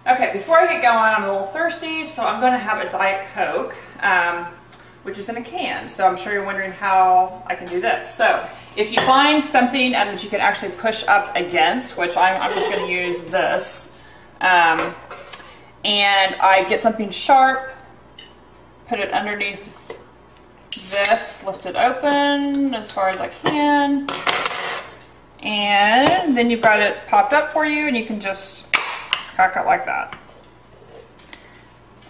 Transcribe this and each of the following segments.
Okay, before I get going, I'm a little thirsty, so I'm going to have a Diet Coke, which is in a can. So I'm sure you're wondering how I can do this. So if you find something that you can actually push up against, which I'm just going to use this, and I get something sharp, put it underneath this, lift it open as far as I can, and then you've got it popped up for you, and you can just crack it like that.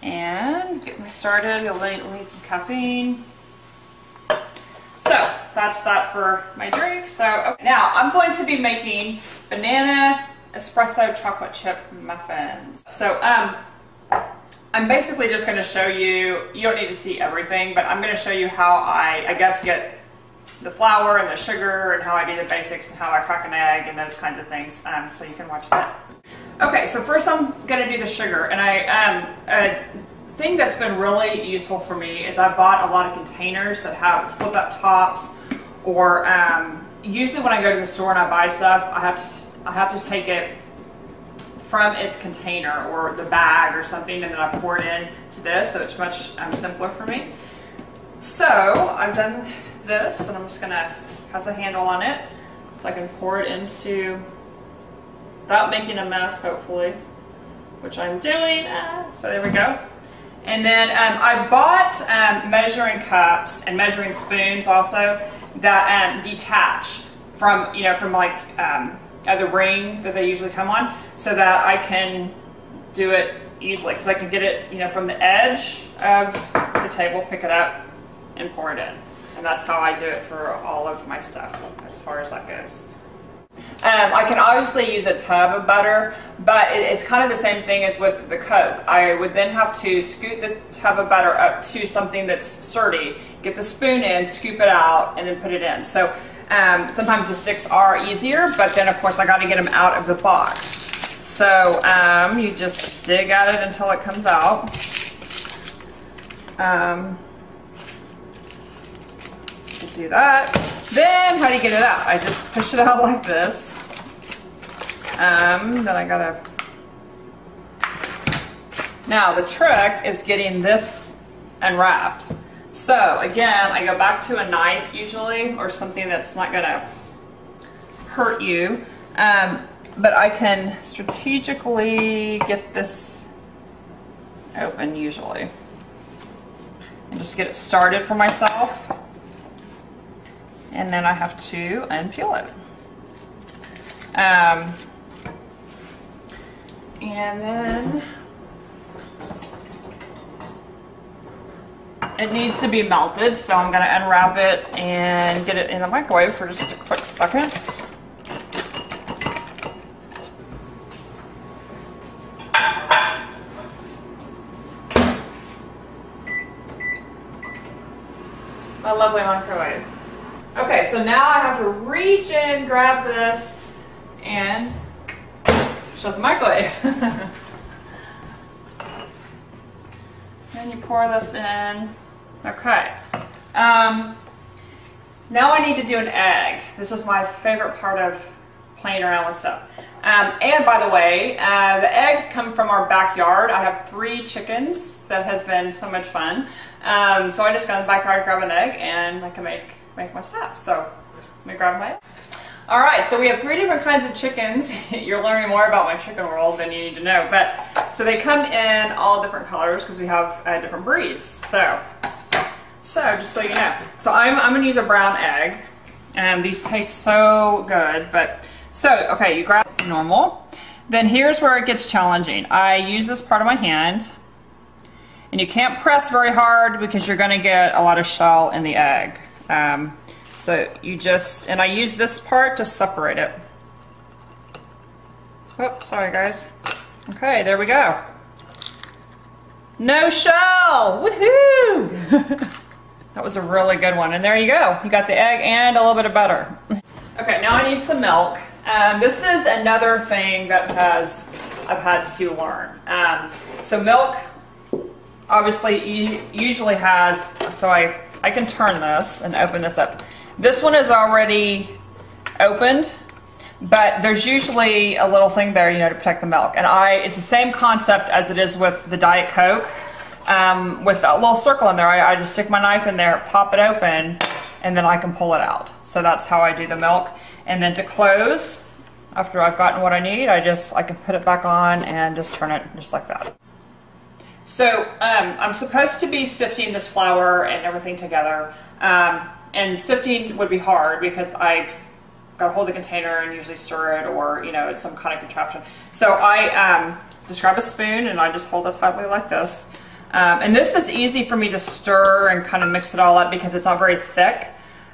And get me started. You'll need some caffeine. So that's that for my drink. So okay. Now I'm going to be making banana espresso chocolate chip muffins. So I'm basically just going to show you. You don't need to see everything, but I'm going to show you how I guess get the flour and the sugar and how I do the basics and how I crack an egg and those kinds of things. So you can watch that. Okay, so first I'm going to do the sugar, and a thing that's been really useful for me is I bought a lot of containers that have flip up tops, or usually when I go to the store and I buy stuff, I have to take it from its container or the bag or something, and then I pour it in to this, so it's much simpler for me. So I've done this, and I'm just going to, has a handle on it, so I can pour it into, without making a mess, hopefully, which I'm doing. So there we go. And then I bought measuring cups and measuring spoons also that detach from, from like the ring that they usually come on, so that I can do it easily, because I can get it, from the edge of the table, pick it up, and pour it in. And that's how I do it for all of my stuff, as far as that goes. I can obviously use a tub of butter, but it's kind of the same thing as with the Coke. I would then have to scoot the tub of butter up to something that's sturdy, get the spoon in, scoop it out, and then put it in. So sometimes the sticks are easier, but then of course I got to get them out of the box. So you just dig at it until it comes out. To do that. Then how do you get it out? I just push it out like this. Then I gotta. Now the trick is getting this unwrapped. So again, I go back to a knife usually, or something that's not gonna hurt you. But I can strategically get this open usually, and just get it started for myself. And then I have to unpeel it. And then it needs to be melted, so I'm going to unwrap it and get it in the microwave for just a quick second. My lovely microwave. Okay, so now I have to reach in, grab this, and shut the microwave. Then you pour this in. Okay. Now I need to do an egg. This is my favorite part of playing around with stuff. And by the way, the eggs come from our backyard. I have 3 chickens. That has been so much fun. So I just go in the backyard, grab an egg, and I can make my stuff. So let me grab my egg. All right, so we have 3 different kinds of chickens. You're learning more about my chicken world than you need to know. But so they come in all different colors because we have different breeds. So just so you know. So I'm going to use a brown egg. These taste so good. But so okay, you grab normal. Then here's where it gets challenging. I use this part of my hand, and you can't press very hard because you're going to get a lot of shell in the egg. So you just, and I use this part to separate it. Oops, sorry guys. Okay, there we go. No shell! Woohoo! That was a really good one. And there you go. You got the egg and a little bit of butter. Okay, now I need some milk. This is another thing that I've had to learn. So milk obviously usually has, so I can turn this and open this up. This one is already opened, but there's usually a little thing there, you know, to protect the milk. And it's the same concept as it is with the Diet Coke, with a little circle in there. I just stick my knife in there, pop it open, and then I can pull it out. So that's how I do the milk. And then to close, after I've gotten what I need, I can put it back on and just turn it just like that. So I'm supposed to be sifting this flour and everything together. And sifting would be hard because I've got to hold the container and usually stir it, or, you know, it's some kind of contraption. So I just grab a spoon and I just hold it tightly like this. And this is easy for me to stir and kind of mix it all up because it's not very thick.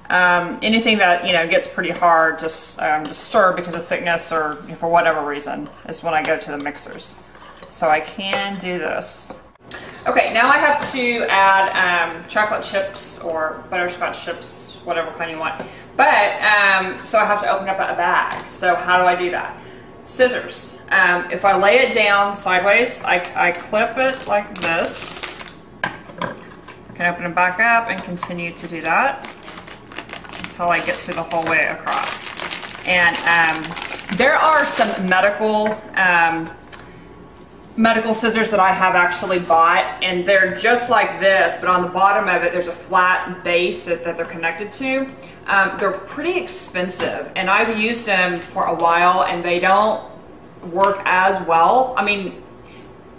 Anything that, you know, gets pretty hard, just stir because of thickness or, you know, for whatever reason, is when I go to the mixers. So I can do this. Okay, now I have to add chocolate chips or butterscotch chips, whatever kind you want. But, so I have to open up a bag. So how do I do that? Scissors. If I lay it down sideways, I clip it like this. I can open it back up and continue to do that until I get to the whole way across. And there are some medical scissors that I have actually bought, and they're just like this, but on the bottom of it there's a flat base that they're connected to. They're pretty expensive, and I've used them for a while and they don't work as well. I mean,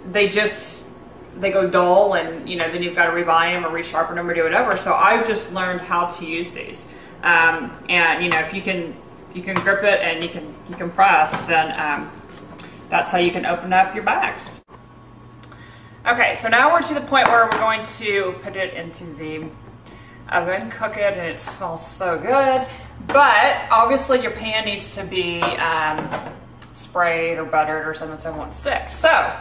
they go dull, and, you know, then you've got to rebuy them or resharpen them or do whatever. So I've just learned how to use these. And, you know, if you can grip it and you can press, then that's how you can open up your bags. Okay, so now we're to the point where we're going to put it into the oven, cook it, and it smells so good. But obviously your pan needs to be sprayed or buttered or something so it won't stick. So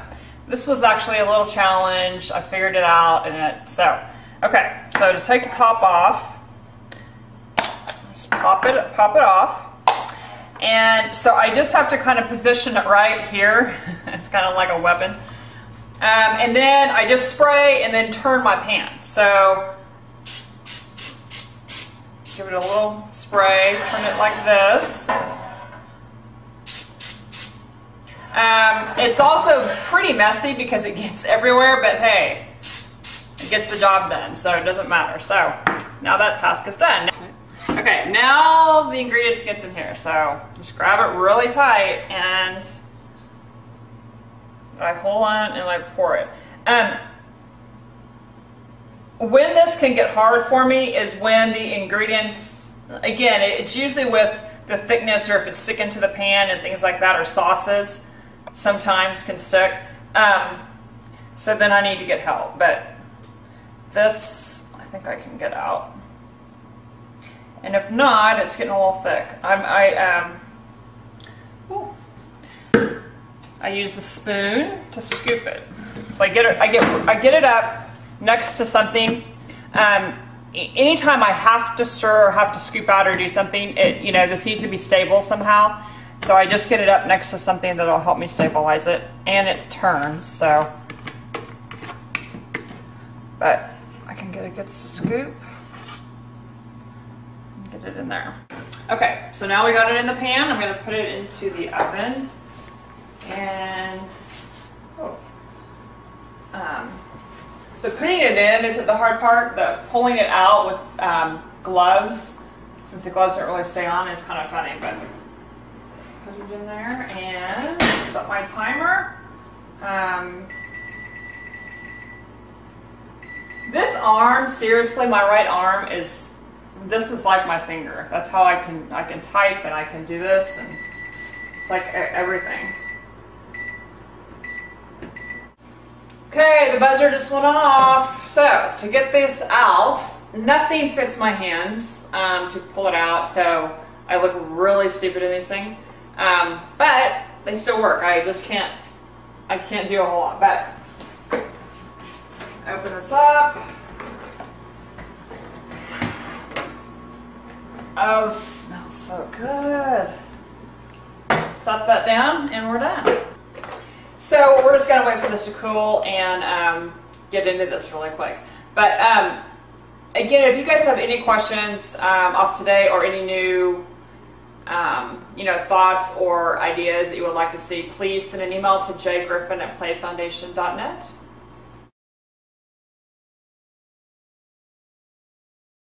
this was actually a little challenge. I figured it out, and okay, so to take the top off, just pop it off. And so I just have to kind of position it right here. It's kind of like a weapon. And then I just spray and then turn my pan. So give it a little spray, turn it like this. It's also pretty messy because it gets everywhere, but hey, it gets the job done, so it doesn't matter. So now that task is done. Okay, now the ingredients gets in here, so just grab it really tight and I hold on and I pour it. When this can get hard for me is when the ingredients, again, it's usually with the thickness or if it's sticking to the pan and things like that, or sauces sometimes can stick. So then I need to get help, but this I think I can get out. And if not, it's getting a little thick. I use the spoon to scoop it. So I get it up next to something. Anytime I have to stir or have to scoop out or do something, you know, this needs to be stable somehow. So I just get it up next to something that'll help me stabilize it, and it turns. So, but I can get a good scoop. Get it in there. Okay, so now we got it in the pan. I'm going to put it into the oven, and so putting it in isn't the hard part. The pulling it out with gloves, since the gloves don't really stay on, is kind of funny. But put it in there and set my timer. This arm, seriously, my right arm is. This is like my finger. That's how I can type, and I can do this, and it's like everything. Okay, the buzzer just went off. So to get this out, nothing fits my hands to pull it out, so I look really stupid in these things. But they still work. I can't do a whole lot. But open this up. Oh, smells so good. Set that down and we're done. So we're just gonna wait for this to cool and get into this really quick. But again, if you guys have any questions off today or any new thoughts or ideas that you would like to see, please send an email to jgriffin@playfoundation.net.